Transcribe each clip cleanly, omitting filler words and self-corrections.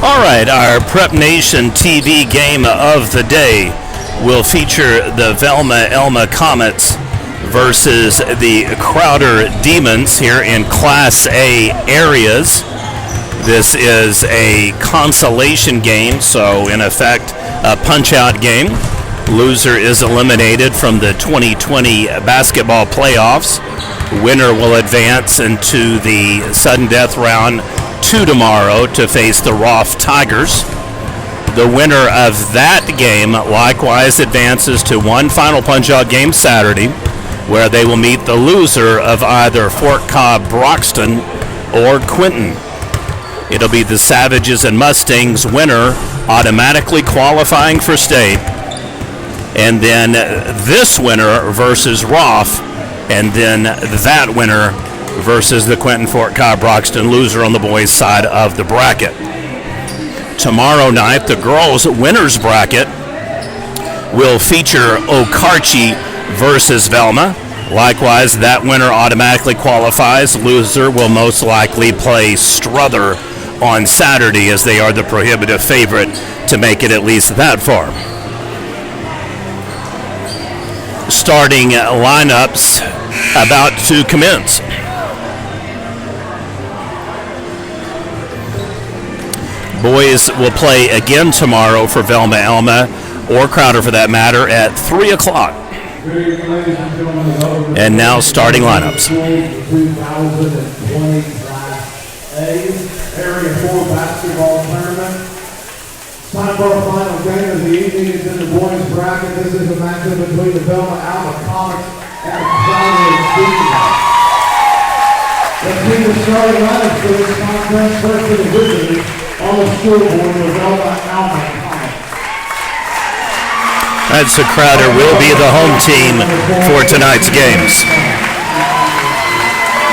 All right, our Prep Nation TV game of the day will feature the Velma Elma Comets versus the Crowder Demons here in Class A areas. This is a consolation game, so in effect, a punch-out game. Loser is eliminated from the 2020 basketball playoffs. Winner will advance into the sudden death round 2 tomorrow to face the Roth Tigers. The winner of that game likewise advances to one final punch-out game Saturday, where they will meet the loser of either Fort Cobb Broxton or Quinton. It'll be the Savages and Mustangs winner automatically qualifying for state, and then this winner versus Roth, and then that winner versus the Quinton Fort Cobb Broxton loser on the boys' side of the bracket. Tomorrow night, the girls' winners bracket will feature Okarche versus Velma. Likewise, that winner automatically qualifies. Loser will most likely play Strother on Saturday, as they are the prohibitive favorite to make it at least that far. Starting lineups about to commence. Boys will play again tomorrow for Velma Elma, or Crowder for that matter, at 3 o'clock. And now starting lineups. 2020 Class A Area 4 basketball tournament. Time for our final game of the evening. It's in the boys bracket. This is a matchup between the Velma Alma Comets and the Crowder Demons. Let's see the starting lineups for this contest. First for the visitors on the scoreboard, the Velma Alma Comets. That's so Crowder will be the home team for tonight's games.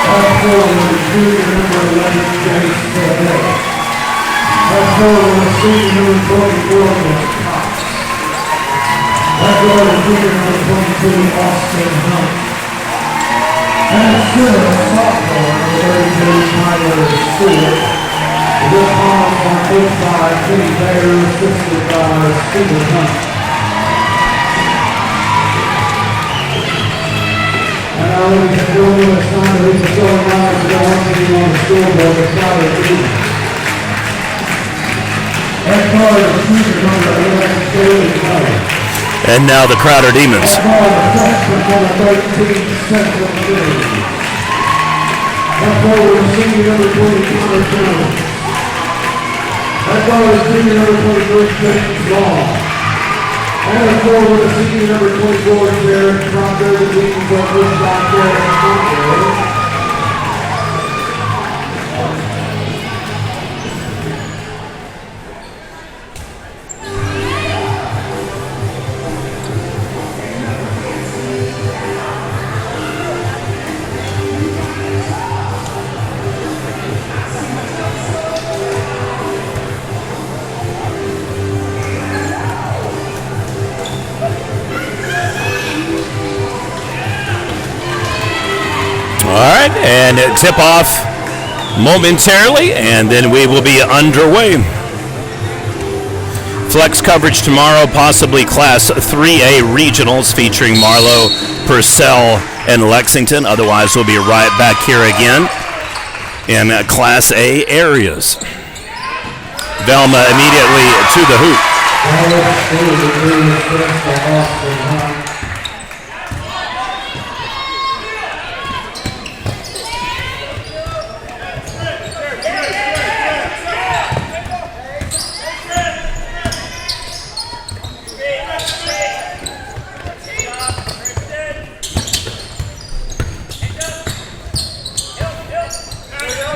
That's forward, junior number 11, James Taylor. That's forward, senior number 24, Miss Cox. That's forward, junior number 22, Austin Hunt. And center, sophomore, number 32, Tyler Stewart. This ball by coached by Kenny Bayer, assisted by Stephen Hunt. And now ladies and gentlemen, it's time to reach the starting line to go once again on the scoreboard. The Crowder Demons. That card is senior number 11, Staley Miller. And now the Crowder Demons. That card is freshman number 13, Central Series. That forward is senior number 20, Connor Jones. That card is senior number 23, James Law. And the forward is senior number 24, Jared Proctor. The Demons are pushed back there in front. All right, and tip off momentarily, and then we will be underway. Flex coverage tomorrow, possibly Class 3A regionals featuring Marlow, Purcell, and Lexington. Otherwise, we'll be right back here again in Class A areas. Velma immediately to the hoop.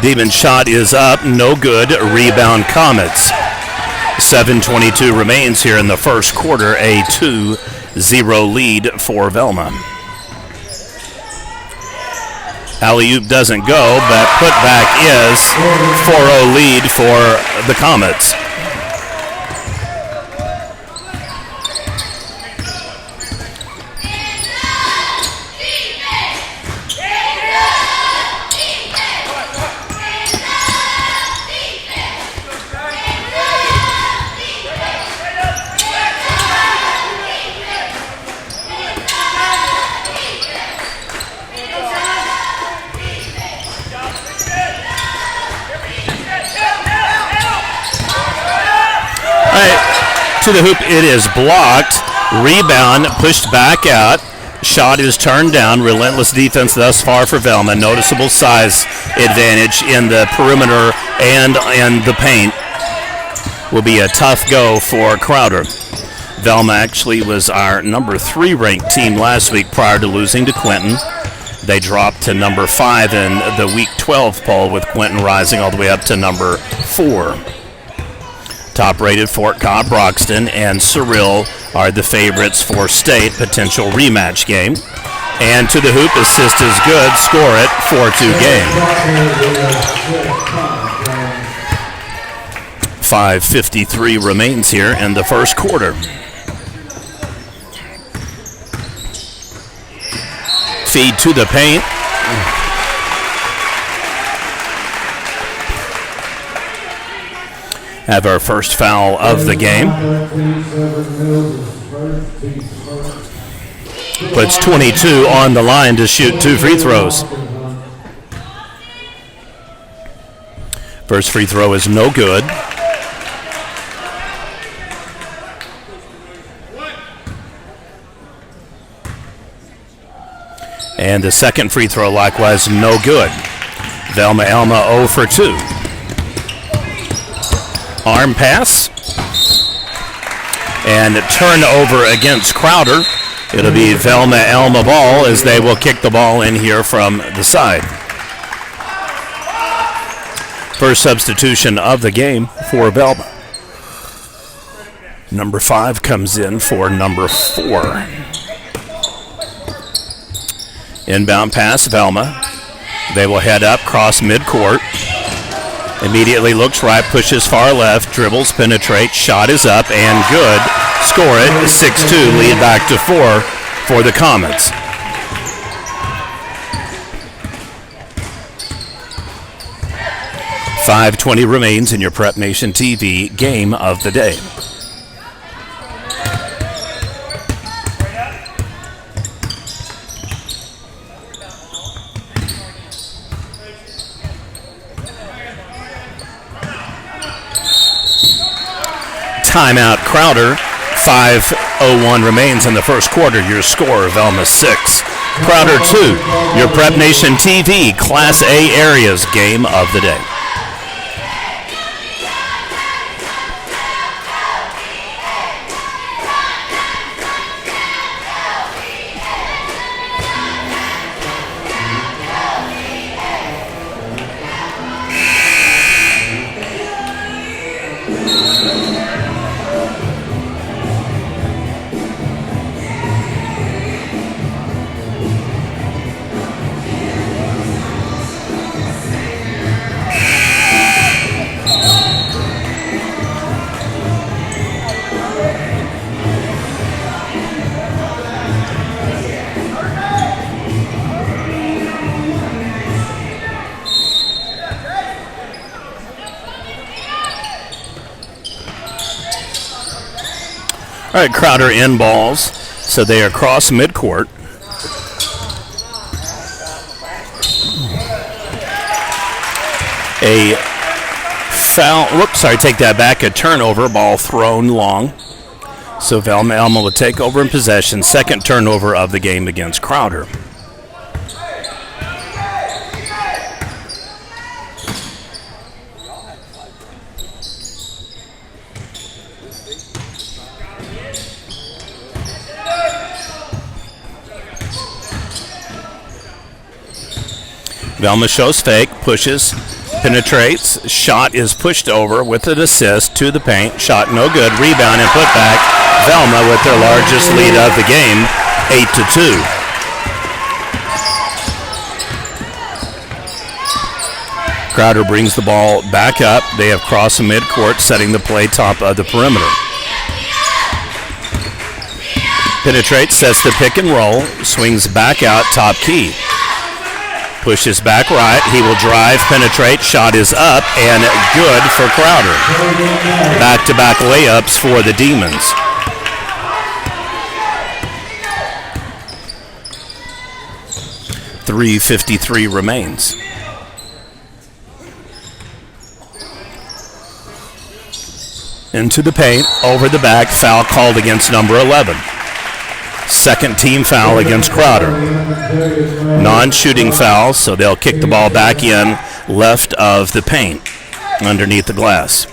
Demon shot is up, no good. Rebound Comets. 7:22 remains here in the first quarter. A 2-0 lead for Velma. Alley-oop doesn't go, but putback is 4-0 lead for the Comets. right, to the hoop, it is blocked. Rebound, pushed back out. Shot is turned down. Relentless defense thus far for Velma. Noticeable size advantage in the perimeter and in the paint. Will be a tough go for Crowder. Velma actually was our number 3 ranked team last week prior to losing to Quinton. They dropped to number 5 in the Week 12 poll, with Quinton rising all the way up to number 4. Top-rated Fort Cobb, Broxton, and Cyril are the favorites for state potential rematch game. And to the hoop, assist is good. Score it 4-2 game. 5:53 remains here in the first quarter. Feed to the paint. Have our first foul of the game. Puts 22 on the line to shoot 2 free throws. First free throw is no good. And the second free throw likewise no good. Velma Elma 0 for 2. Arm pass. And a turnover against Crowder. It'll be Velma Elma ball as they will kick the ball in here from the side. First substitution of the game for Velma. Number 5 comes in for number 4. Inbound pass, Velma. They will head up, cross midcourt. Immediately looks right, pushes far left, dribbles, penetrates, shot is up, and good. Score it, 6-2, lead back to 4 for the Comets. $5:20 remains in your Prep Nation TV game of the day. Timeout Crowder. 5:01 remains in the first quarter. Your score, Velma 6, Crowder 2. Your Prep Nation TV Class A areas game of the day. All right, Crowder in balls, so they are across midcourt. A foul, take that back, a turnover, ball thrown long. So Velma Elma will take over in possession, second turnover of the game against Crowder. Velma shows fake, pushes, penetrates, shot is pushed over with an assist to the paint, shot no good, rebound and put back. Velma with their largest lead of the game, 8-2. Crowder brings the ball back up. They have crossed midcourt, setting the play top of the perimeter. Penetrates, sets the pick and roll, swings back out, top key. Pushes back right, he will drive, penetrate, shot is up, and good for Crowder. Back-to-back layups for the Demons. $3:53 remains. Into the paint, over the back, foul called against number 11. Second team foul against Crowder. Non-shooting foul, so they'll kick the ball back in left of the paint, underneath the glass.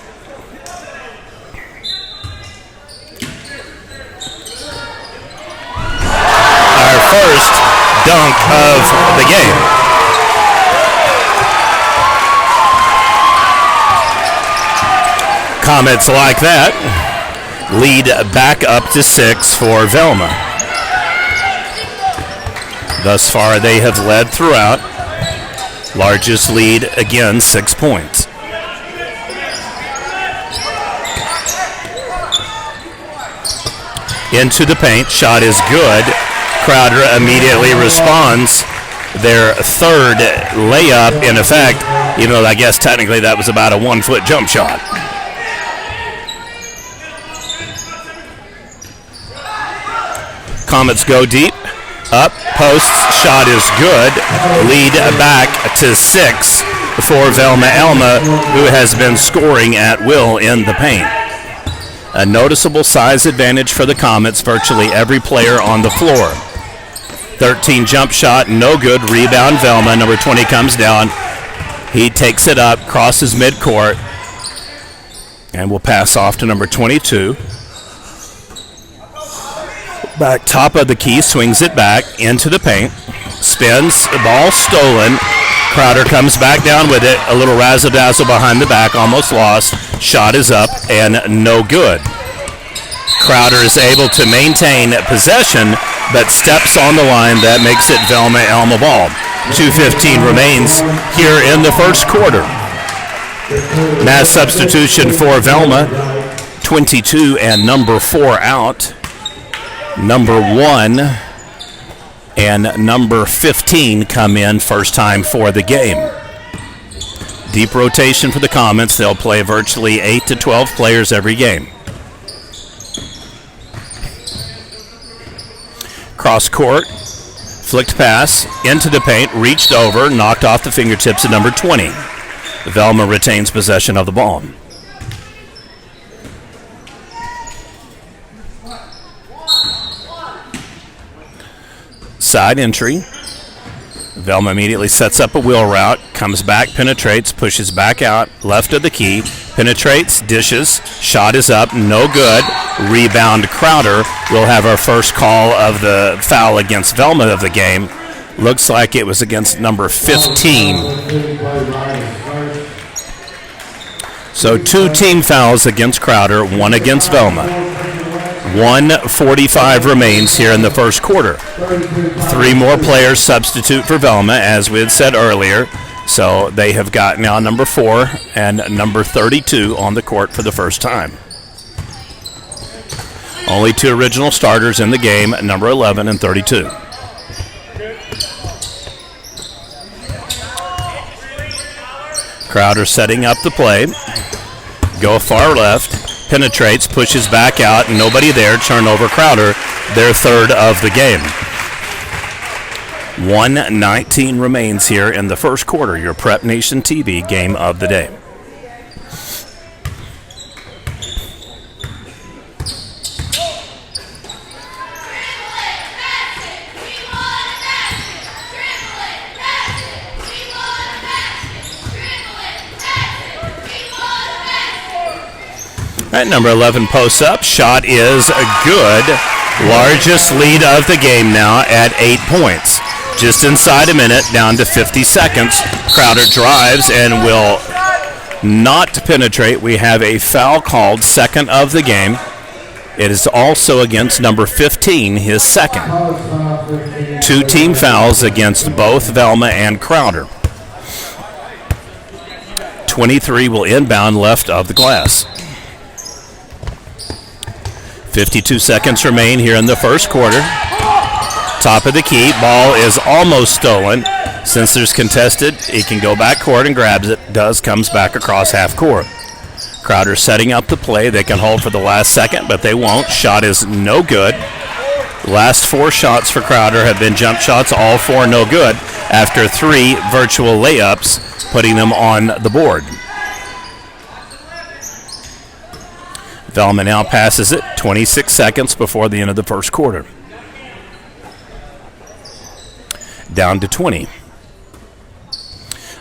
Our first dunk of the game. Comets like that lead back up to 6 for Velma. Thus far, they have led throughout. Largest lead, again, 6 points. Into the paint, shot is good. Crowder immediately responds. Their third layup, in effect, even though I guess technically that was about a 1-foot jump shot. Comets go deep, up, posts, shot is good. Lead back to 6 for Velma Elma, who has been scoring at will in the paint. A noticeable size advantage for the Comets, virtually every player on the floor. 13 jump shot, no good. Rebound, Velma. Number 20 comes down. He takes it up, crosses midcourt, and will pass off to number 22. Back top of the key, swings it back into the paint, spins, the ball stolen. Crowder comes back down with it, a little razzle-dazzle behind the back, almost lost. Shot is up and no good. Crowder is able to maintain possession, but steps on the line. That makes it Velma Elma ball. 2:15 remains here in the first quarter. Mass substitution for Velma. 22 and number 4 out. Number 1 and number 15 come in first time for the game. Deep rotation for the Comets. They'll play virtually 8 to 12 players every game. Cross court, flicked pass, into the paint, reached over, knocked off the fingertips of number 20. Velma retains possession of the ball. Side entry. Velma immediately sets up a wheel route, comes back, penetrates, pushes back out, left of the key, penetrates, dishes, shot is up, no good. Rebound, Crowder. We'll have our first call of the foul against Velma of the game. Looks like it was against number 15. So 2 team fouls against Crowder, 1 against Velma. 1:45 remains here in the first quarter. 3 more players substitute for Velma, as we had said earlier. So they have got now number 4 and number 32 on the court for the first time. Only 2 original starters in the game, number 11 and 32. Crowder setting up the play. Go far left. Penetrates, pushes back out, nobody there. Turnover, Crowder, their third of the game. 1:19 remains here in the first quarter. Your Prep Nation TV game of the day. All right, number 11 posts up. Shot is good. Largest lead of the game now at 8 points. Just inside a minute, down to 50 seconds. Crowder drives and will not penetrate. We have a foul called, second of the game. It is also against number 15, his second. 2 team fouls against both Velma and Crowder. 23 will inbound left of the glass. 52 seconds remain here in the first quarter. Top of the key, ball is almost stolen. Since there's contested, he can go back court and grabs it. Does, comes back across half court. Crowder setting up the play. They can hold for the last second, but they won't. Shot is no good. Last 4 shots for Crowder have been jump shots, all 4 no good, after 3 virtual layups, putting them on the board. Velma now passes it 26 seconds before the end of the first quarter. Down to 20.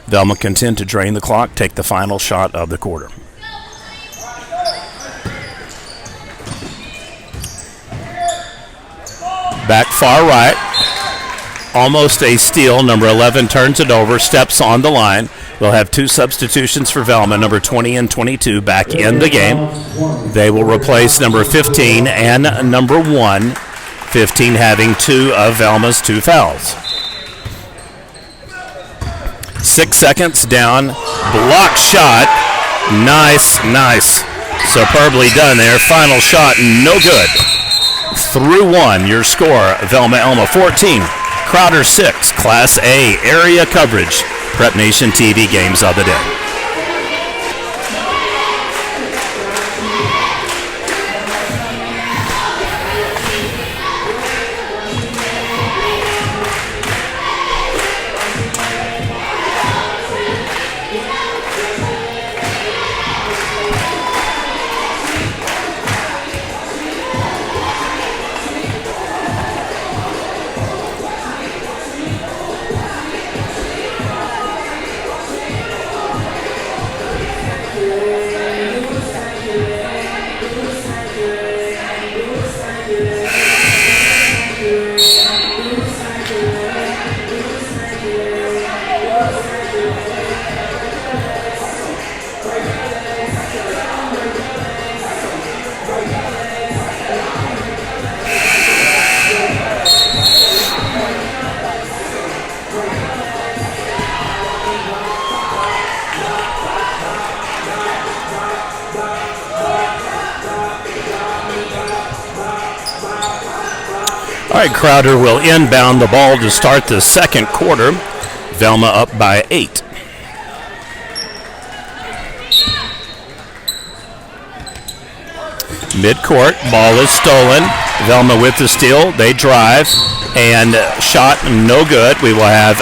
Velma content to drain the clock, take the final shot of the quarter. Back far right. Almost a steal. Number 11 turns it over, steps on the line. We'll have two substitutions for Velma, number 20 and 22, back in the game. They will replace number 15 and number 1, 15 having two of Velma's two fouls. 6 seconds down. Block shot. Nice. Superbly done there. Final shot, no good. Through one, your score, Velma Elma 14, Crowder 6, Class A area coverage. Prep Nation TV games of the day. All right, Crowder will inbound the ball to start the second quarter. Velma up by 8. Midcourt, ball is stolen. Velma with the steal. They drive and shot no good. We will have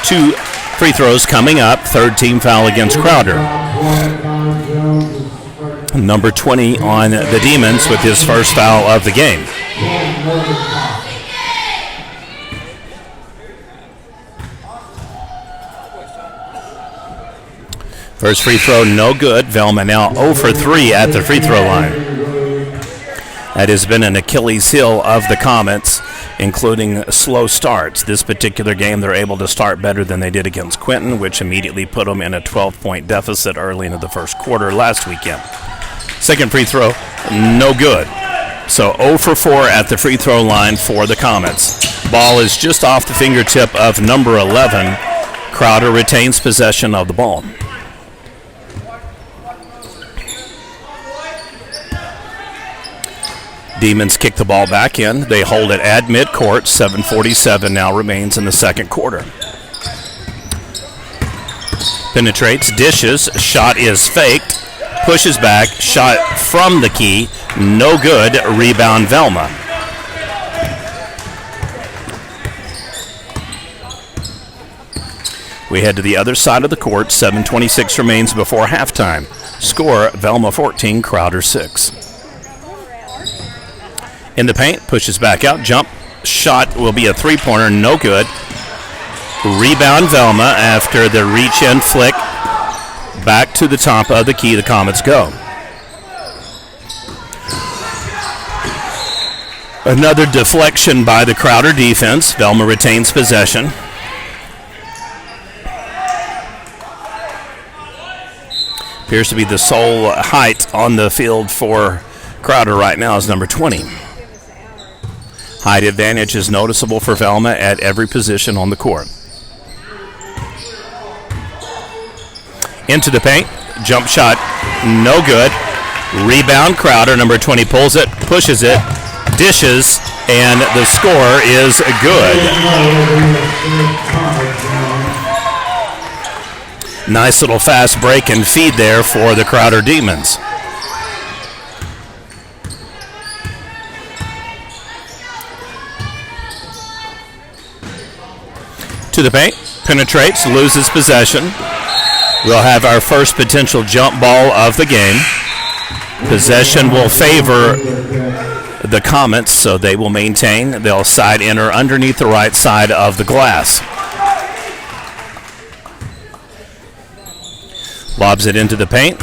two free throws coming up. Third team foul against Crowder. Number 20 on the Demons with his first foul of the game. First free throw, no good. Velma now 0 for 3 at the free throw line. That has been an Achilles heel of the Comets, including slow starts. This particular game, they're able to start better than they did against Quinton, which immediately put them in a 12-point deficit early into the first quarter last weekend. Second free throw, no good. So 0 for 4 at the free throw line for the Comets. Ball is just off the fingertip of number 11. Crowder retains possession of the ball. Demons kick the ball back in. They hold it at midcourt. 7:47 now remains in the second quarter. Penetrates, dishes, shot is faked, pushes back, shot from the key, no good, rebound Velma. We head to the other side of the court. 7:26 remains before halftime. Score, Velma 14, Crowder 6. In the paint, pushes back out, jump, shot will be a three-pointer, no good. Rebound Velma after the reach-in flick. Back to the top of the key, the Comets go. Another deflection by the Crowder defense. Velma retains possession. Appears to be the sole height on the field for Crowder right now is number 20. Height advantage is noticeable for Velma at every position on the court. Into the paint, jump shot, no good. Rebound, Crowder, number 20 pulls it, pushes it, dishes, and the score is good. Nice little fast break and feed there for the Crowder Demons. To the paint, penetrates, loses possession. We'll have our first potential jump ball of the game. Possession will favor the Comets, so they will maintain. They'll side enter underneath the right side of the glass. Lobs it into the paint.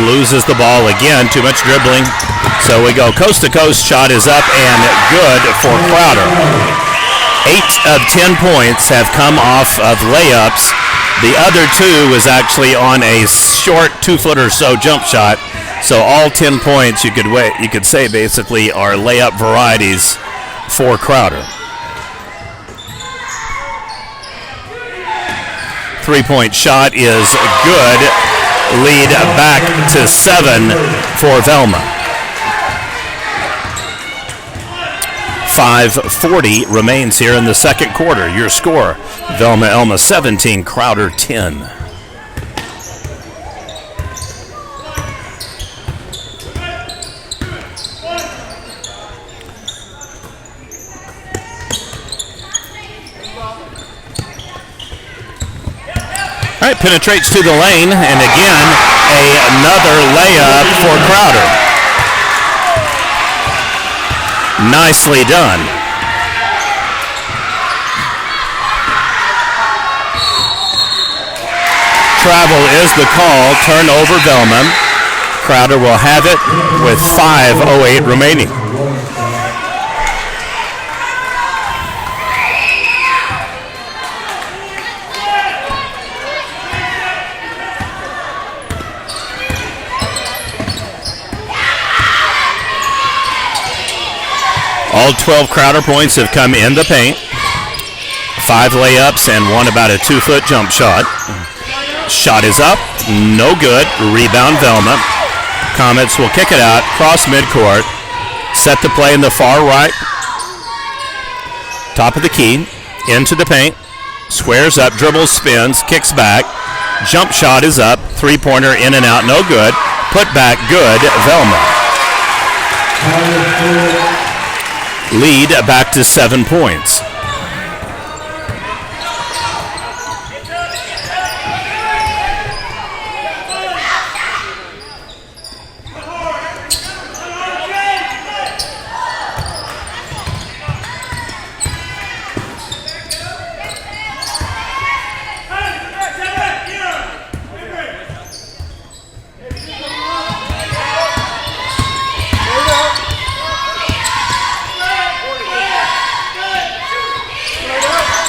Loses the ball again. Too much dribbling. So we go coast to coast. Shot is up and good for Crowder. 8 of 10 points have come off of layups. The other 2 was actually on a short 2-foot or so jump shot. So all 10 points you could say basically are layup varieties for Crowder. 3-point shot is good. Lead back to 7 for Velma. 5:40 remains here in the second quarter. Your score, Velma Elma 17, Crowder 10. All right, penetrates to the lane, and again, another layup for Crowder. Nicely done. Travel is the call. Turnover Velma. Crowder will have it with 5:08 remaining. All 12 Crowder points have come in the paint. 5 layups and 1 about a 2-foot jump shot. Shot is up, no good. Rebound Velma. Comets will kick it out, cross midcourt. Set the play in the far right. Top of the key, into the paint. Squares up, dribbles, spins, kicks back. Jump shot is up, 3-pointer in and out, no good. Put back, good, Velma. Lead back to 7 points.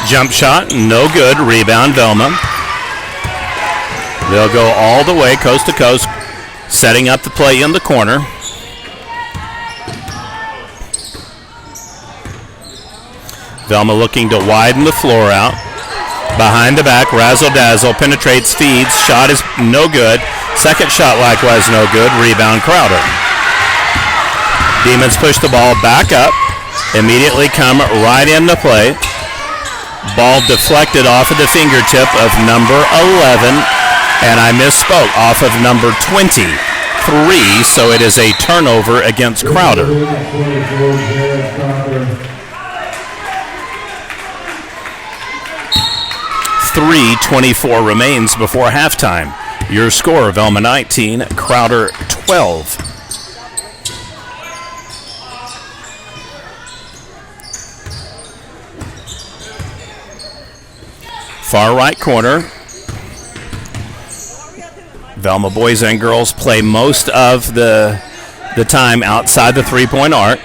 Jump shot, no good. Rebound, Velma. They'll go all the way coast to coast, setting up the play in the corner. Velma looking to widen the floor out. Behind the back, razzle-dazzle, penetrates, feeds. Shot is no good. Second shot likewise no good. Rebound, Crowder. Demons push the ball back up. Immediately come right into play. Ball deflected off of the fingertip of number 11, and I misspoke, off of number 23, so it is a turnover against Crowder. 3:24 remains before halftime. Your score, Velma 19, Crowder 12. Far right corner. Velma boys and girls play most of the time outside the three-point arc.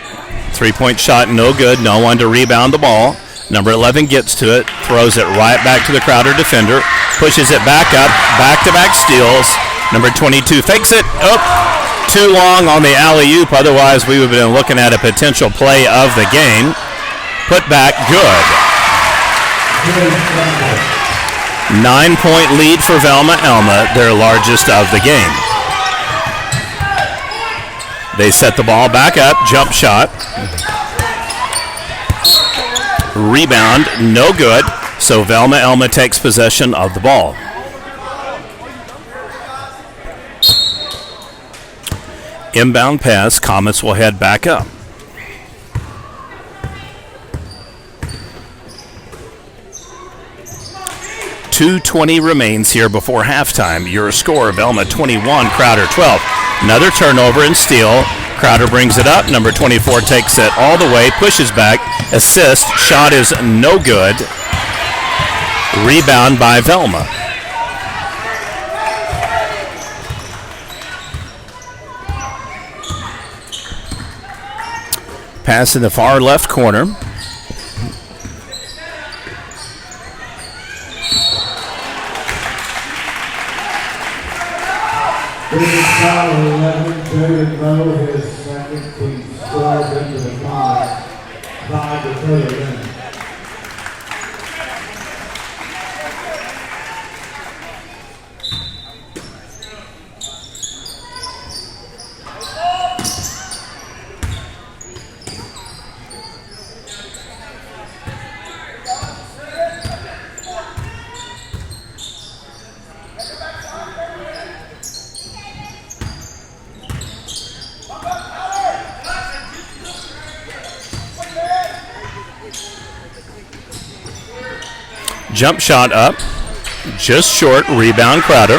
Three-point shot, no good. No one to rebound the ball. Number 11 gets to it, throws it right back to the Crowder defender, pushes it back up, back-to-back steals. Number 22 fakes it. Oh, too long on the alley-oop. Otherwise, we would have been looking at a potential play of the game. Put back, good. 9-point lead for Velma Elma, their largest of the game. They set the ball back up, jump shot. Rebound, no good. So Velma Elma takes possession of the ball. Inbound pass, Comets will head back up. .220 remains here before halftime. Your score, Velma 21, Crowder 12. Another turnover and steal. Crowder brings it up. Number 24 takes it all the way, pushes back, assist. Shot is no good. Rebound by Velma. Pass in the far left corner. Foul 11, David Lowe, his second team scores into the five to further in. Jump shot up, just short. Rebound Crowder.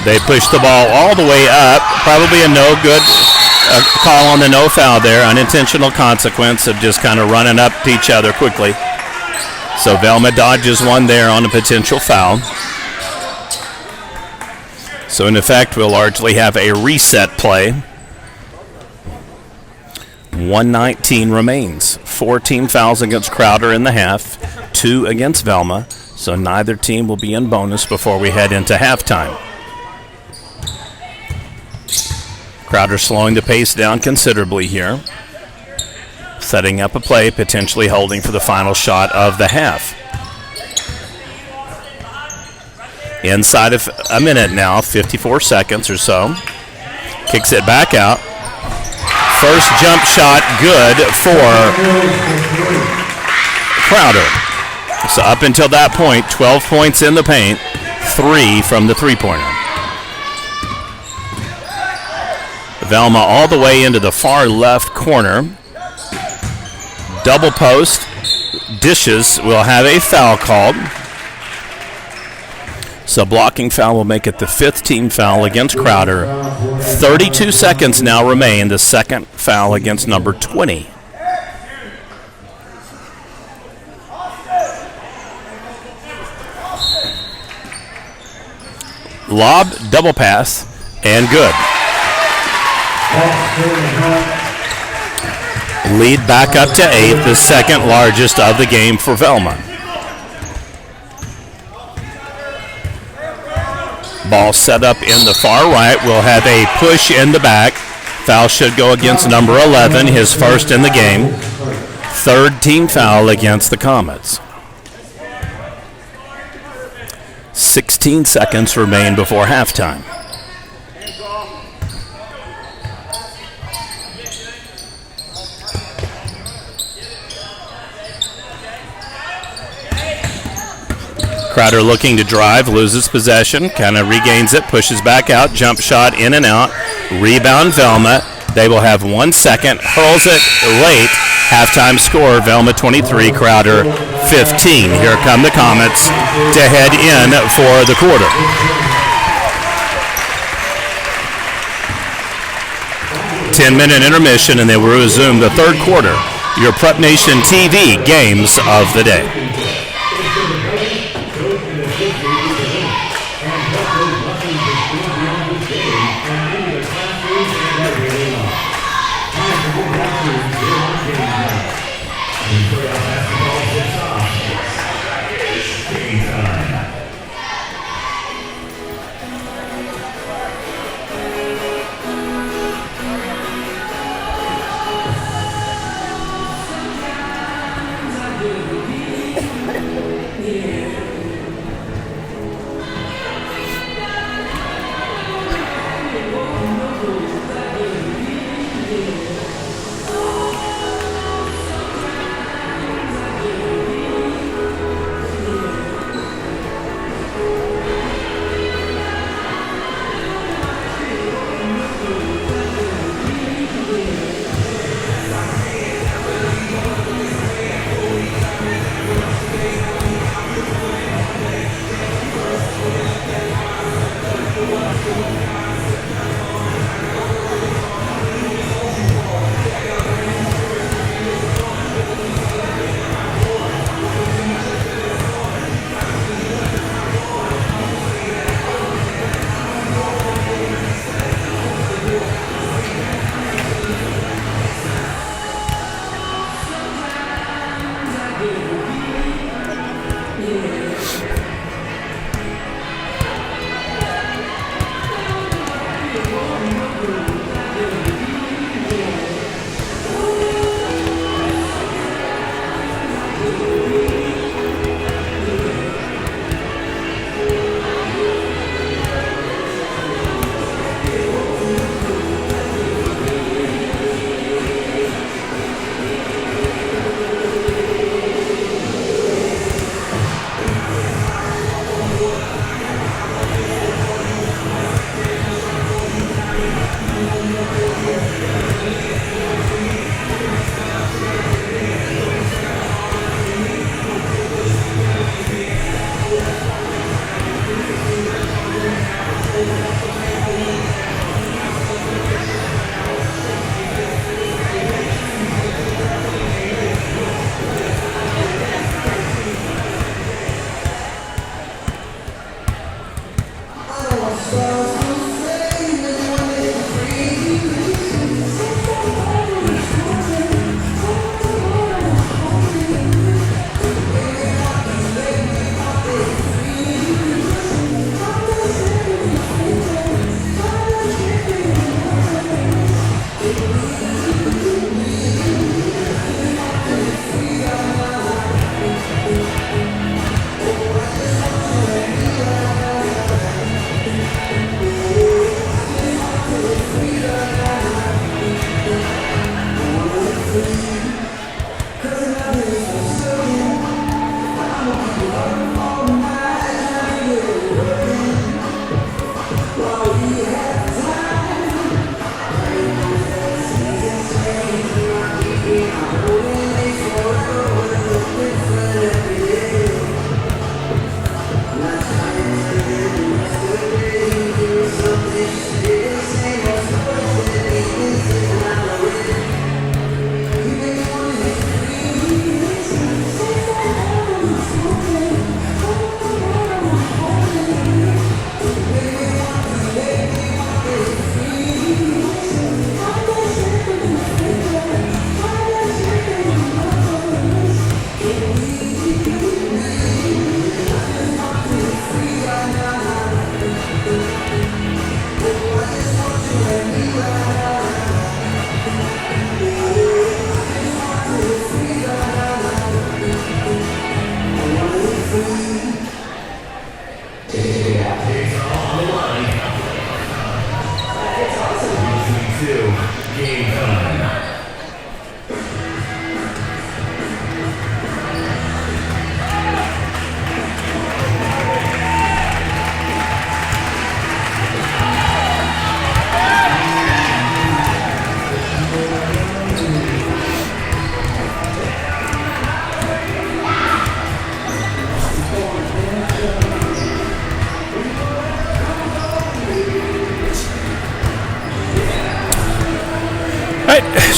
They push the ball all the way up. Probably a no good call on the no foul there. Unintentional consequence of just kind of running up to each other quickly. So Velma dodges one there on a potential foul. So in effect, we'll largely have a reset play. 1:19 remains. 14 fouls against Crowder in the half, 2 against Velma, so neither team will be in bonus before we head into halftime. Crowder slowing the pace down considerably here, setting up a play, potentially holding for the final shot of the half. Inside of a minute now, 54 seconds or so. Kicks it back out. First jump shot good for Crowder. So up until that point, 12 points in the paint, 3 from the three-pointer. Velma all the way into the far left corner. Double post. Dishes will have a foul called. So blocking foul will make it the 5th team foul against Crowder. 32 seconds now remain, the second foul against number 20. Lob, double pass, and good. Lead back up to 8, the second largest of the game for Velma. Ball set up in the far right. We'll have a push in the back. Foul should go against number 11, his first in the game. 3rd team foul against the Comets. 16 seconds remain before halftime. Crowder looking to drive, loses possession, kind of regains it, pushes back out, jump shot in and out, rebound Velma. They will have 1 second, hurls it late. Halftime score, Velma 23, Crowder 15. Here come the Comets to head in for the quarter. Ten-minute intermission, and they will resume the third quarter. Your Prep Nation TV games of the day.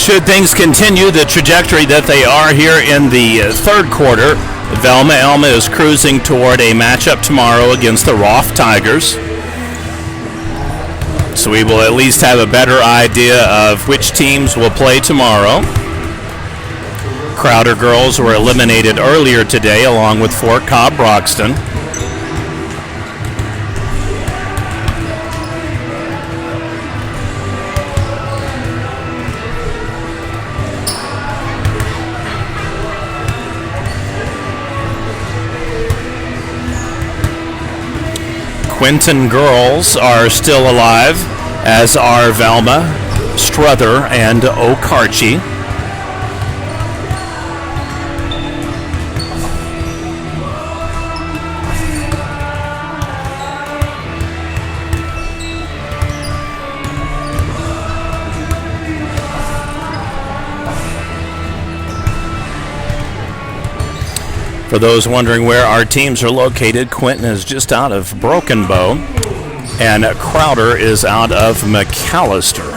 Should things continue the trajectory that they are here in the third quarter, Velma Elma is cruising toward a matchup tomorrow against the Roth Tigers. So we will at least have a better idea of which teams will play tomorrow. Crowder girls were eliminated earlier today along with Fort Cobb Broxton. Quinton girls are still alive, as are Velma, Struther, and Okarchi. For those wondering where our teams are located, Quinton is just out of Broken Bow, and Crowder is out of McAllister.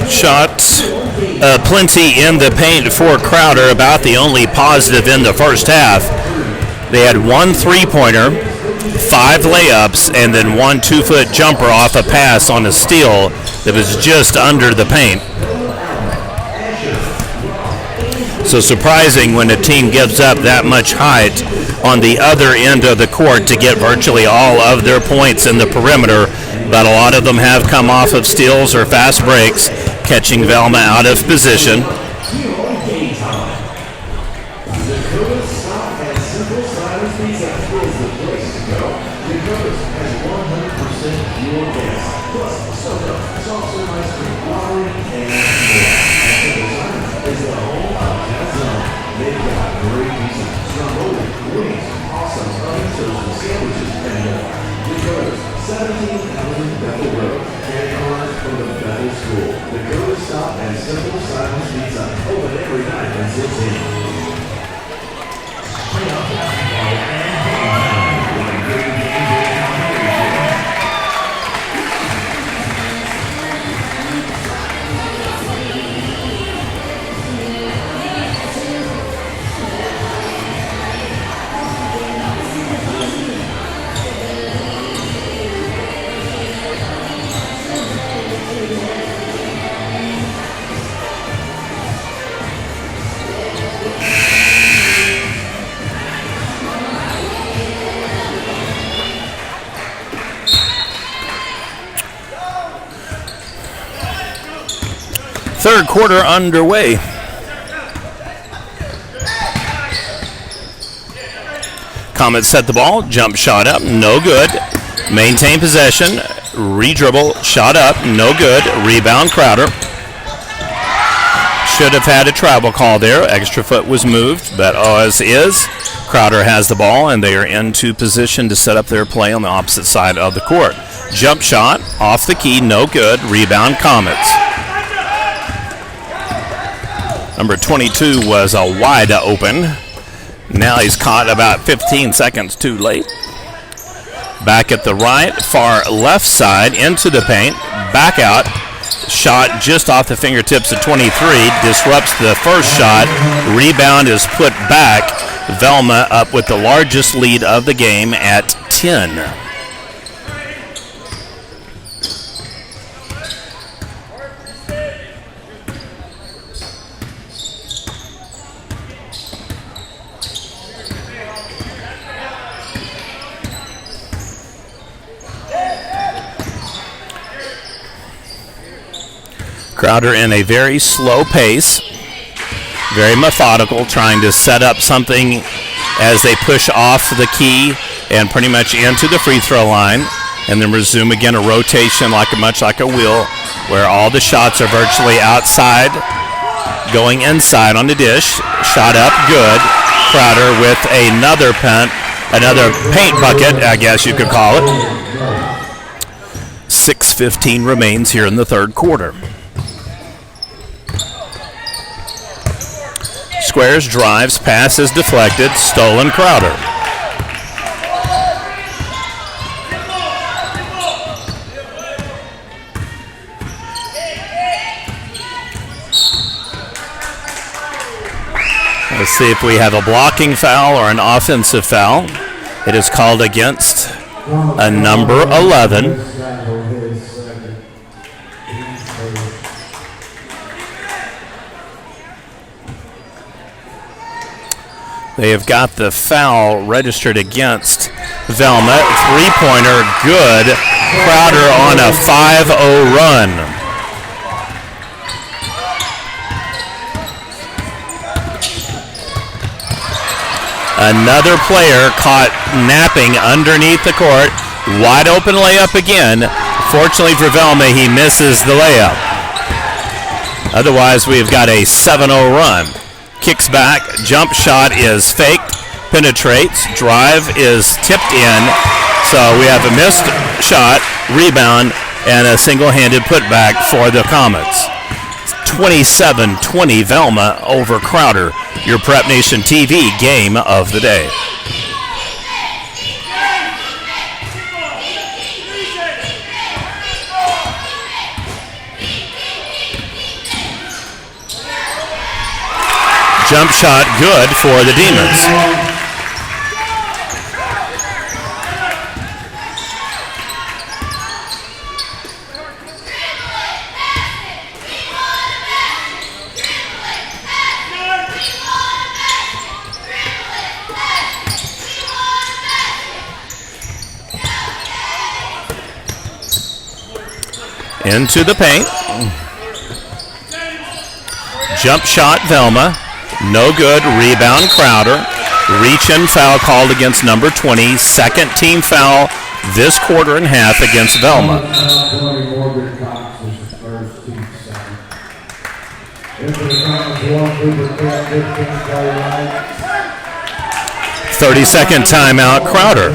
Shots plenty in the paint for Crowder, about the only positive in the first half. They had 1 3-pointer, 5 layups, and then 1 2-foot jumper off a pass on a steal that was just under the paint. So surprising when a team gives up that much height on the other end of the court to get virtually all of their points in the perimeter, but a lot of them have come off of steals or fast breaks, catching Velma out of position. Third quarter underway. Comets set the ball, jump shot up, no good. Maintain possession, re-dribble, shot up, no good. Rebound Crowder. Should have had a travel call there. Extra foot was moved, but as is, Crowder has the ball, and they are into position to set up their play on the opposite side of the court. Jump shot, off the key, no good. Rebound Comets. Number 22 was a wide open. Now he's caught about 15 seconds too late. Back at the right, far left side, into the paint, back out. Shot just off the fingertips of 23, disrupts the first shot. Rebound is put back. Velma up with the largest lead of the game at 10. Crowder in a very slow pace, very methodical, trying to set up something as they push off the key and pretty much into the free throw line, and then resume again a rotation much like a wheel, where all the shots are virtually outside, going inside on the dish. Shot up, good. Crowder with another paint bucket, I guess you could call it. 6:15 remains here in the third quarter. Squares, drives, pass is deflected, stolen Crowder. Let's see if we have a blocking foul or an offensive foul. It is called against a number 11. They have got the foul registered against Velma. Three-pointer, good. Crowder on a 5-0 run. Another player caught napping underneath the court. Wide open layup again. Fortunately for Velma, he misses the layup. Otherwise, we've got a 7-0 run. Kicks back, jump shot is faked, penetrates, drive is tipped in. So we have a missed shot, rebound, and a single-handed putback for the Comets. 27-20 Velma over Crowder, your Prep Nation TV game of the day. jump shot good for the Demons. Into the paint. Jump shot, Velma. No good. Rebound, Crowder. Reach and foul called against number 20. Second team foul this quarter and half against Velma. 30-second timeout, Crowder.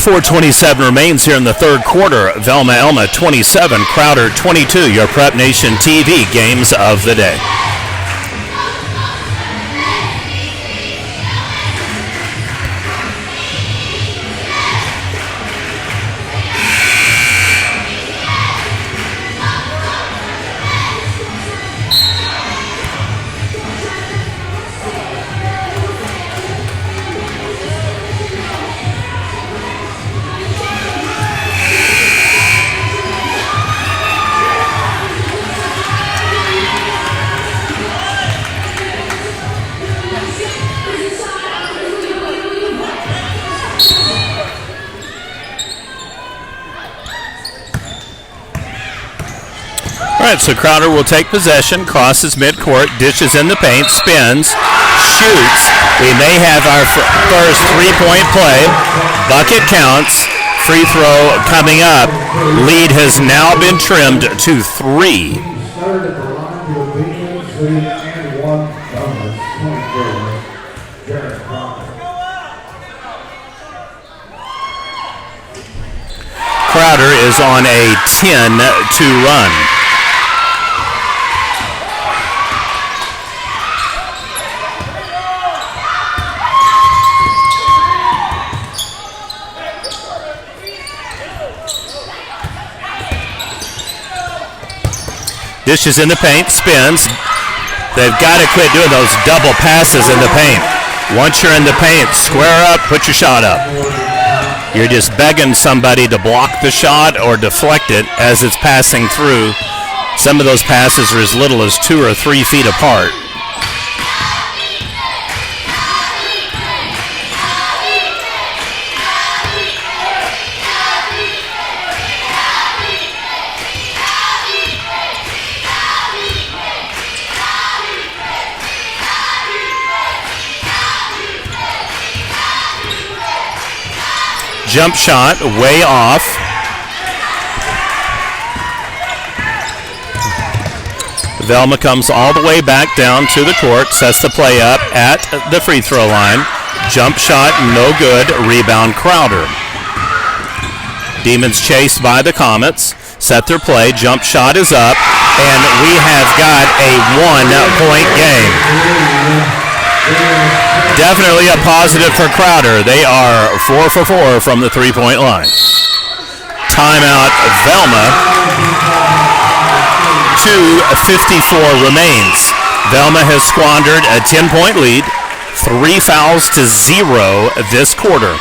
4:27 remains here in the third quarter. Velma Elma 27, Crowder 22. Your Prep Nation TV games of the day. All right, so Crowder will take possession, crosses midcourt, dishes in the paint, spins, shoots. We may have our first three-point play. Bucket counts. Free throw coming up. Lead has now been trimmed to 3. Crowder is on a 10-2 run. Dishes in the paint, spins. They've got to quit doing those double passes in the paint. Once you're in the paint, square up, put your shot up. You're just begging somebody to block the shot or deflect it as it's passing through. Some of those passes are as little as 2 or 3 feet apart. Jump shot, way off. Velma comes all the way back down to the court, sets the play up at the free throw line. Jump shot, no good. Rebound, Crowder. Demons chased by the Comets. Set their play. Jump shot is up, and we have got a 1-point game. Definitely a positive for Crowder. They are 4 for 4 from the three-point line. Timeout, Velma. 2:54 remains. Velma has squandered a 10-point lead. 3 fouls to 0 this quarter.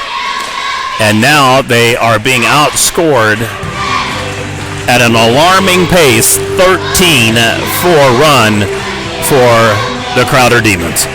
And now they are being outscored at an alarming pace. 13-4 run for the Crowder Demons.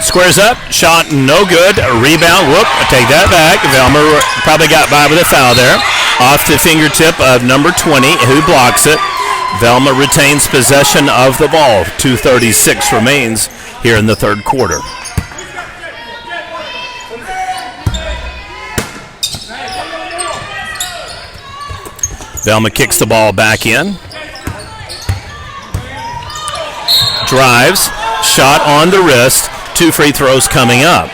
Squares up, shot no good, rebound, whoop, I take that back. Velma probably got by with a foul there. Off the fingertip of number 20, who blocks it. Velma retains possession of the ball. 2:36 remains here in the third quarter. Velma kicks the ball back in. Drives. Shot on the wrist. 2 free throws coming up.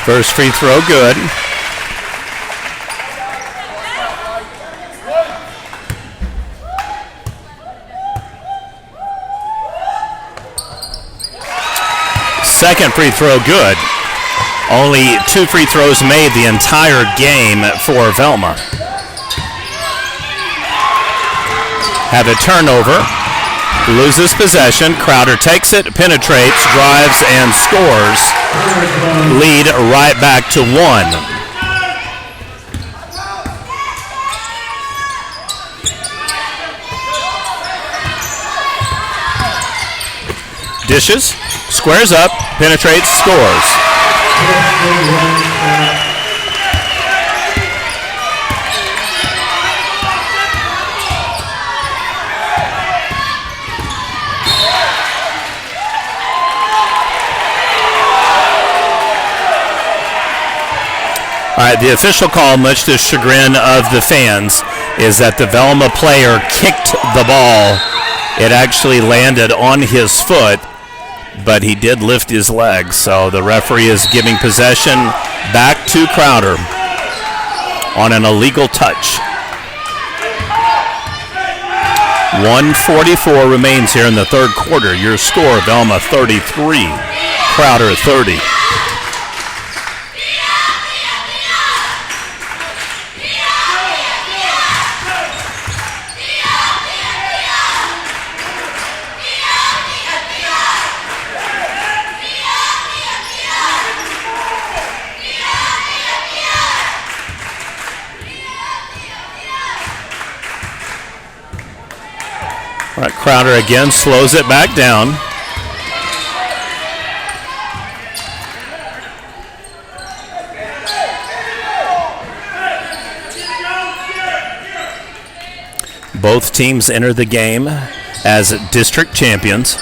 First free throw good. Second free throw good. Only 2 free throws made the entire game for Velma. Have a turnover. Loses possession. Crowder takes it, penetrates, drives, and scores. Lead right back to 1. Dishes, squares up, penetrates, scores. All right, the official call, much to the chagrin of the fans, is that the Velma player kicked the ball. It actually landed on his foot, but he did lift his leg. So the referee is giving possession back to Crowder on an illegal touch. 1:44 remains here in the third quarter. Your score, Velma 33, Crowder 30. All right, Crowder again slows it back down. Both teams enter the game as district champions.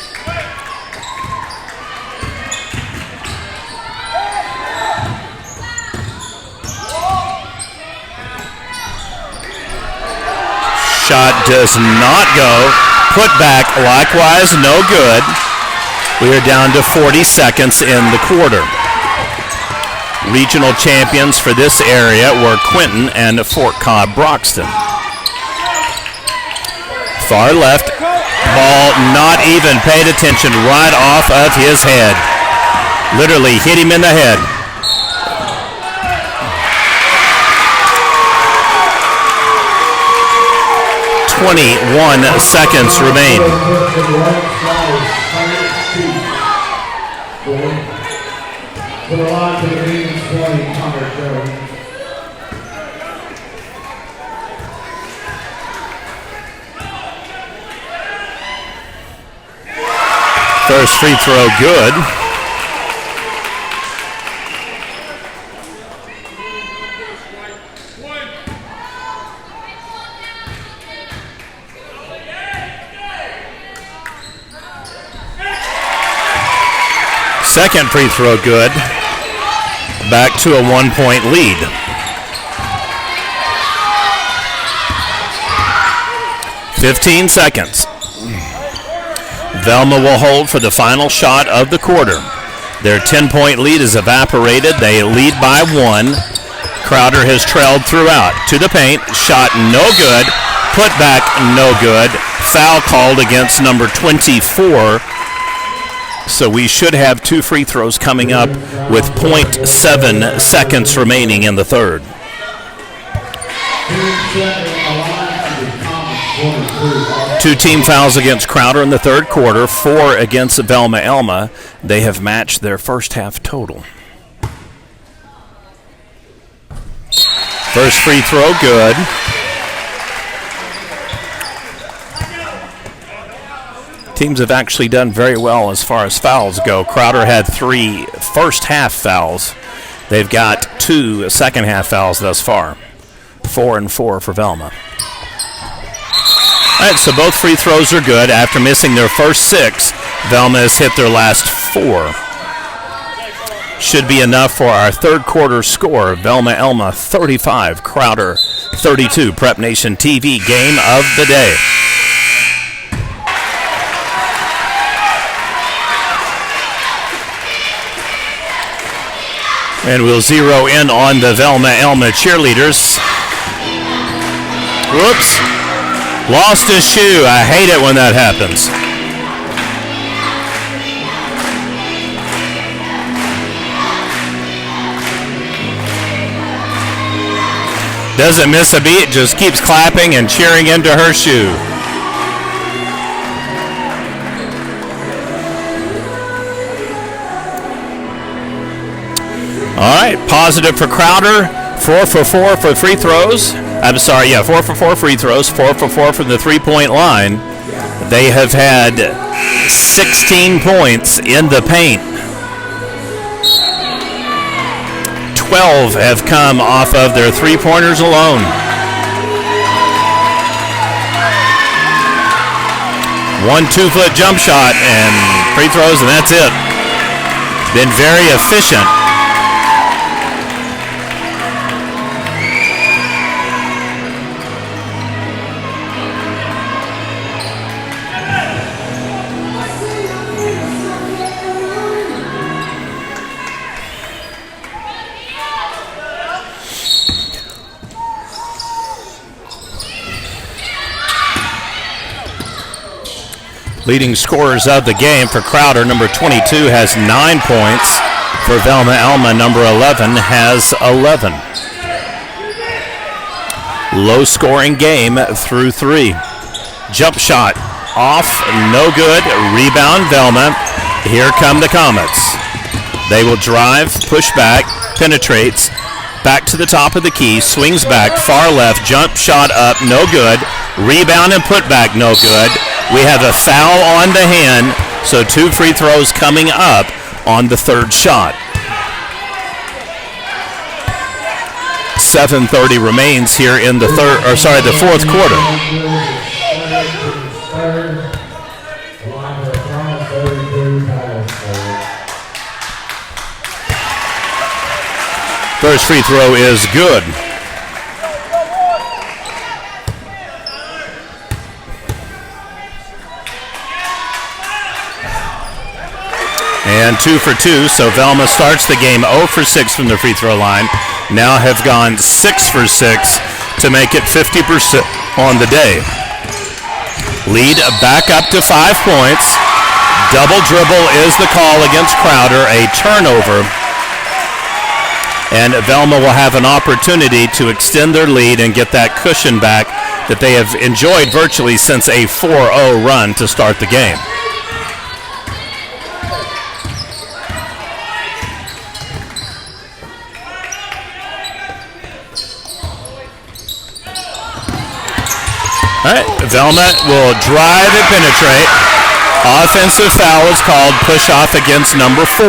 Shot does not go. Put back, likewise, no good. We are down to 40 seconds in the quarter. Regional champions for this area were Quinton and Fort Cobb Broxton. Far left, ball not even, paid attention, right off of his head. Literally hit him in the head. .21 seconds remain. First free throw good. Second free throw good. Back to a 1-point lead. .15 seconds. Velma will hold for the final shot of the quarter. Their 10-point lead is evaporated. They lead by 1. Crowder has trailed throughout. To the paint. Shot no good. Put back no good. Foul called against number 24. So we should have 2 free throws coming up with .7 seconds remaining in the third. Two team fouls against Crowder in the third quarter, 4 against Velma Elma. They have matched their first half total. First free throw, good. Teams have actually done very well as far as fouls go. Crowder had 3 first-half fouls. They've got 2 second-half fouls thus far. 4 and 4 for Velma. All right, so both free throws are good. After missing their first 6, Velma has hit their last 4. Should be enough for our third quarter score. Velma-Elma 35, Crowder 32. Prep Nation TV game of the day. And we'll zero in on the Velma-Elma cheerleaders. Whoops. Lost his shoe. I hate it when that happens. Doesn't miss a beat, just keeps clapping and cheering into her shoe. All right, positive for Crowder, 4 for 4 for free throws. 4 for 4 free throws, 4 for 4 from the three-point line. They have had 16 points in the paint. 12 have come off of their three-pointers alone. 1 2-foot jump shot and free throws, and that's it. Been very efficient. Leading scorers of the game for Crowder, number 22 has 9 points. For Velma-Elma, number 11 has 11. Low scoring game through 3. Jump shot off, no good. Rebound, Velma. Here come the Comets. They will drive, push back, penetrates, back to the top of the key, swings back, far left, jump shot up, no good. Rebound and put back, no good. We have a foul on the hand, so 2 free throws coming up on the third shot. 7:30 remains here in the the fourth quarter. First free throw is good. And 2 for 2, so Velma starts the game 0 for 6 from the free throw line. Now have gone 6 for 6 to make it 50% on the day. Lead back up to 5 points. Double dribble is the call against Crowder, a turnover. And Velma will have an opportunity to extend their lead and get that cushion back that they have enjoyed virtually since a 4-0 run to start the game. All right, Velma will drive and penetrate. Offensive foul is called, push off against number 4.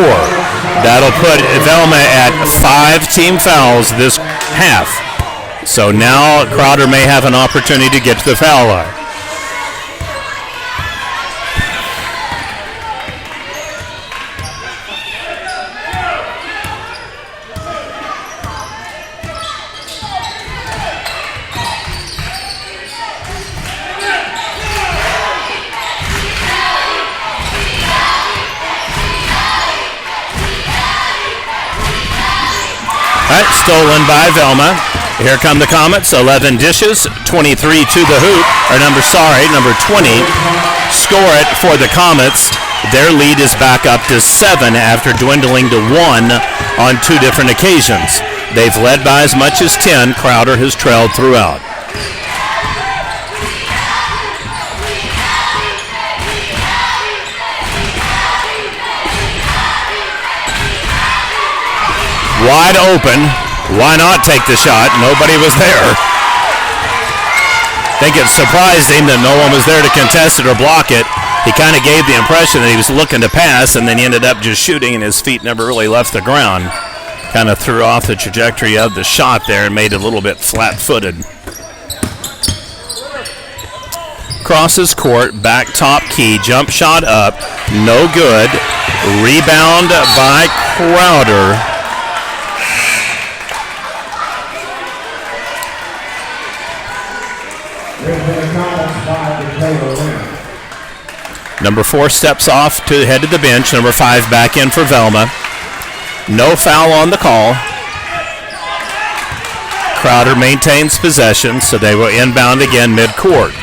That'll put Velma at 5 team fouls this half. So now Crowder may have an opportunity to get to the foul line. Stolen by Velma. Here come the Comets. 11 dishes, 23 to the hoop. Number 20. Score it for the Comets. Their lead is back up to 7 after dwindling to 1 on 2 different occasions. They've led by as much as 10. Crowder has trailed throughout. Wide open. Why not take the shot? Nobody was there. I think it surprised him that no one was there to contest it or block it. He kind of gave the impression that he was looking to pass, and then he ended up just shooting, and his feet never really left the ground. Kind of threw off the trajectory of the shot there and made it a little bit flat-footed. Crosses court, back top key, jump shot up, no good. Rebound by Crowder. Number 4 steps off to head to the bench. Number 5 back in for Velma. No foul on the call. Crowder maintains possession, so they will inbound again mid-court.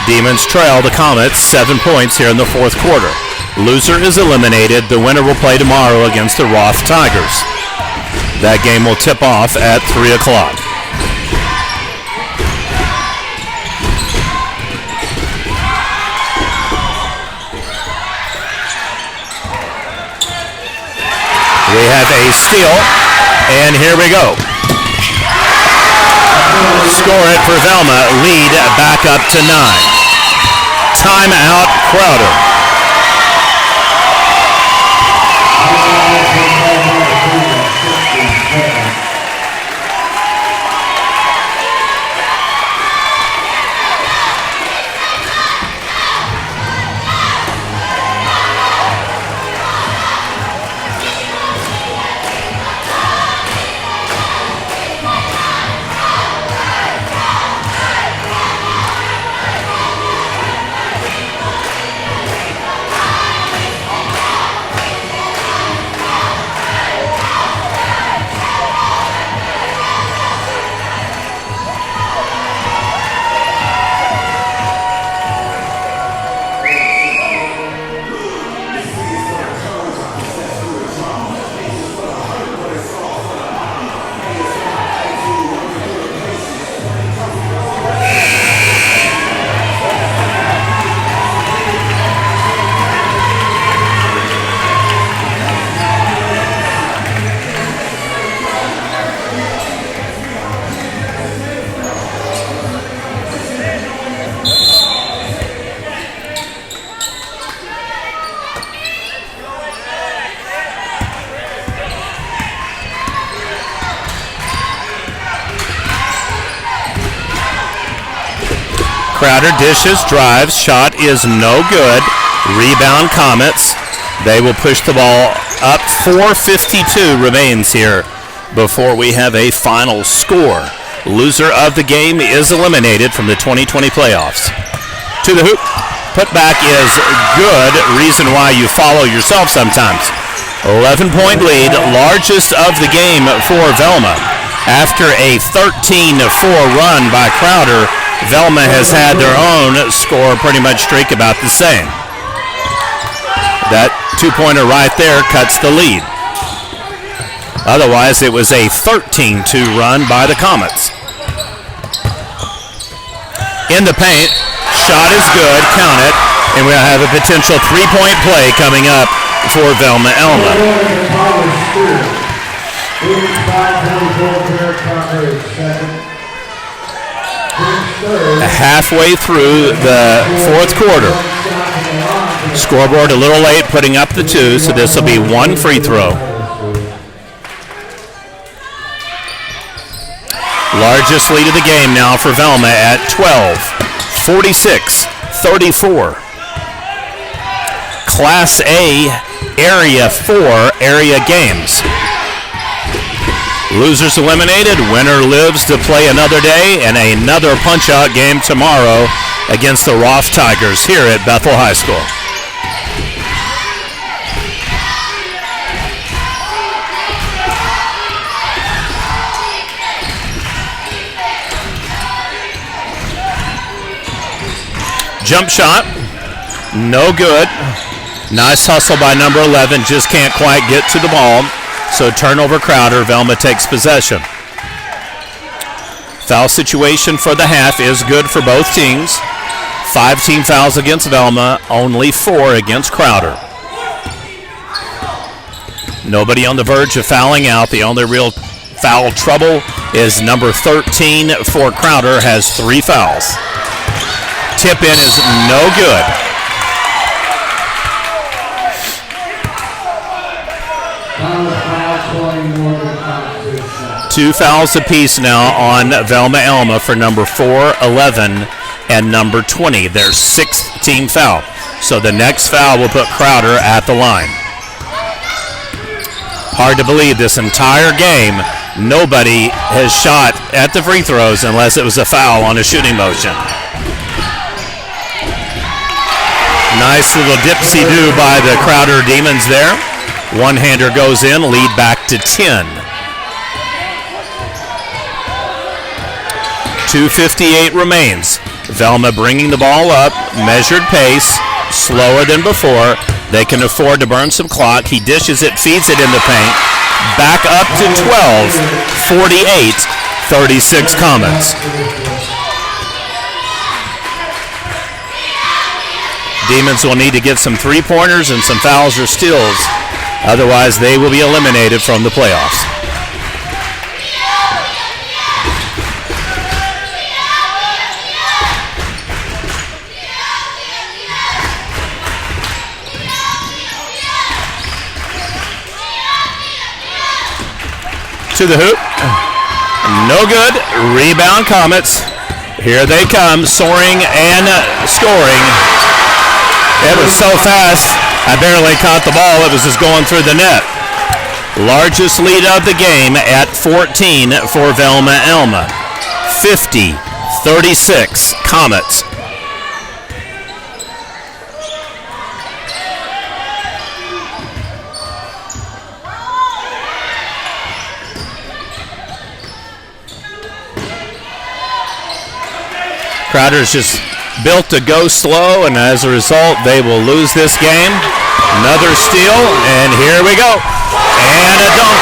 Demons trail the Comets 7 points here in the fourth quarter. Loser is eliminated. The winner will play tomorrow against the Roth Tigers. That game will tip off at 3 o'clock. We have a steal, and here we go. Score it for Velma, lead back up to 9. Timeout, Crowder. Crowder dishes, drives, shot is no good. Rebound Comets. They will push the ball up. 4:52 remains here before we have a final score. Loser of the game is eliminated from the 2020 playoffs. To the hoop. Putback is good. Reason why you follow yourself sometimes. 11-point lead, largest of the game for Velma. After a 13-4 run by Crowder, Velma has had their own score pretty much streak about the same. That two-pointer right there cuts the lead. Otherwise, it was a 13-2 run by the Comets. In the paint, shot is good, count it, and we'll have a potential three-point play coming up for Velma Elma. Halfway through the fourth quarter. Scoreboard a little late putting up the 2, so this will be one free throw. Largest lead of the game now for Velma at 12, 46-34. Class A Area 4 area games. Losers eliminated, winner lives to play another day and another punch-out game tomorrow against the Roth Tigers here at Bethel High School. Jump shot, no good. Nice hustle by number 11, just can't quite get to the ball. So turnover Crowder, Velma takes possession. Foul situation for the half is good for both teams. 5 team fouls against Velma, only 4 against Crowder. Nobody on the verge of fouling out. The only real foul trouble is number 13 for Crowder, has 3 fouls. Tip in is no good. Two fouls apiece now on Velma Elma for number 4, 11, and number 20. Their 6th team foul. So the next foul will put Crowder at the line. Hard to believe this entire game, nobody has shot at the free throws unless it was a foul on a shooting motion. Nice little dipsy-do by the Crowder Demons there. One-hander goes in, lead back to 10. 2:58 remains. Velma bringing the ball up, measured pace, slower than before. They can afford to burn some clock. He dishes it, feeds it in the paint. Back up to 12, 48, 36 Comets. Demons will need to get some three-pointers and some fouls or steals. Otherwise, they will be eliminated from the playoffs. To the hoop. No good. Rebound Comets. Here they come, soaring and scoring. It was so fast, I barely caught the ball. It was just going through the net. Largest lead of the game at 14 for Velma Elma. 50-36 Comets. Crowder's just built to go slow, and as a result, they will lose this game. Another steal, and here we go. And a dunk.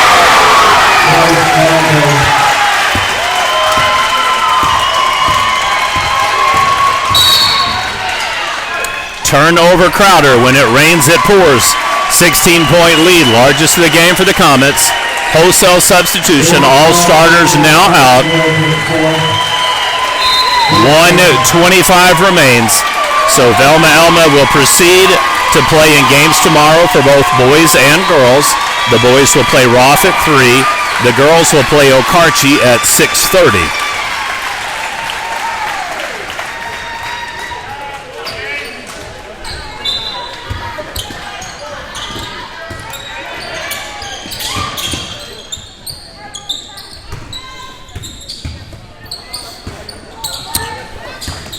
Turnover Crowder. When it rains, it pours. 16-point lead, largest of the game for the Comets. Wholesale substitution, all starters now out. 1:25 remains. So Velma Elma will proceed to play in games tomorrow for both boys and girls. The boys will play Roth at 3. The girls will play Okarche at 6:30.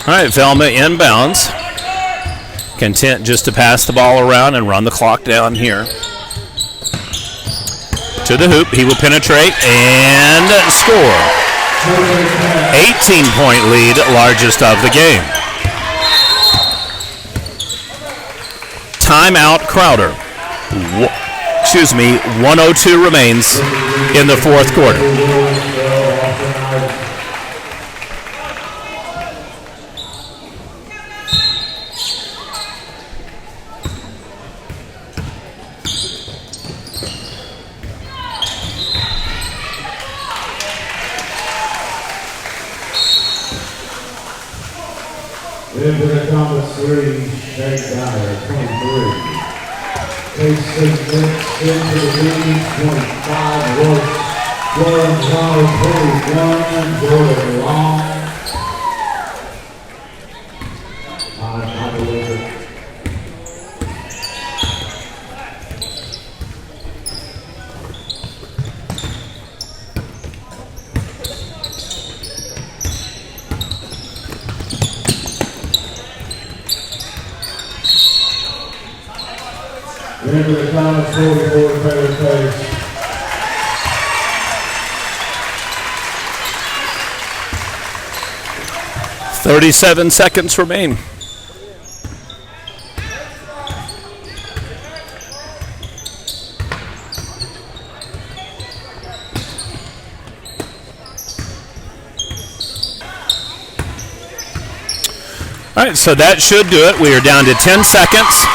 All right, Velma inbounds. Content just to pass the ball around and run the clock down here. To the hoop, he will penetrate and score. 18-point lead, largest of the game. Timeout Crowder. 1:02 remains in the fourth quarter. Into the Comets 3, Shake Dyer, 23. Case 6 minutes into the lead, 25 Roach, Jordan Tower, 21, Jordan Long. I believe it. Into the Comets 44, Taylor Pace. 37 seconds remain. All right, so that should do it. We are down to 10 seconds.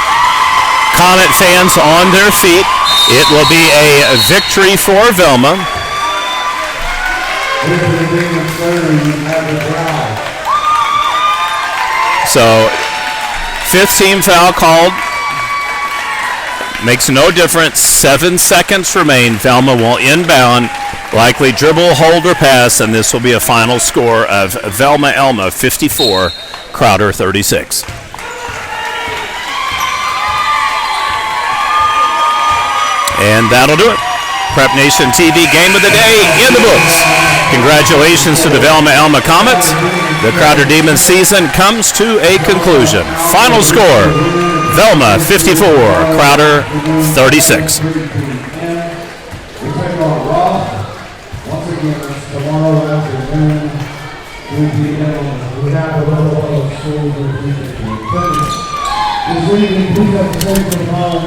Comet fans on their feet. It will be a victory for Velma. So, 5th team foul called. Makes no difference. 7 seconds remain. Velma will inbound. Likely dribble, hold, or pass, and this will be a final score of Velma Elma 54, Crowder 36. And that'll do it. Prep Nation TV Game of the Day in the books. Congratulations to the Velma Elma Comets. The Crowder Demons season comes to a conclusion. Final score, Velma 54, Crowder 36. Tomorrow afternoon, we have a little schools that we can this week, we pick up the same from home.